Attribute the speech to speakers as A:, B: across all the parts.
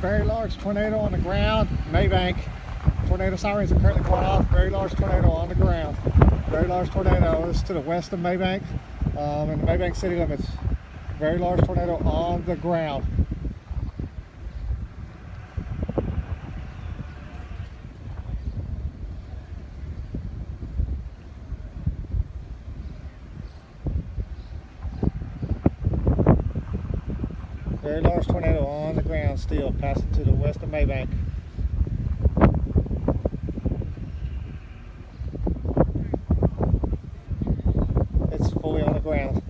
A: very large tornado on the ground, Maybank. Tornado sirens are currently going off. Very large tornado on the ground. Very large tornado. This is to the west of Maybank, in the Maybank city limits. Very large tornado on the ground. Very large tornado on the ground still, passing to the west of Maybank. It's fully on the ground.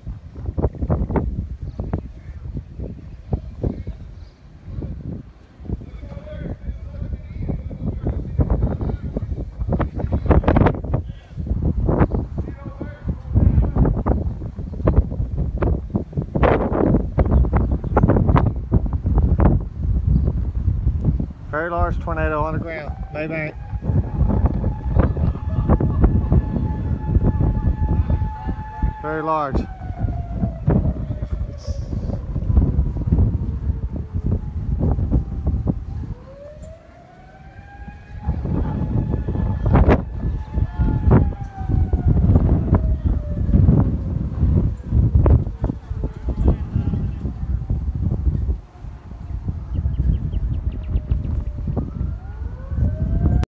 A: Very large tornado on the ground, Maybank. Very large.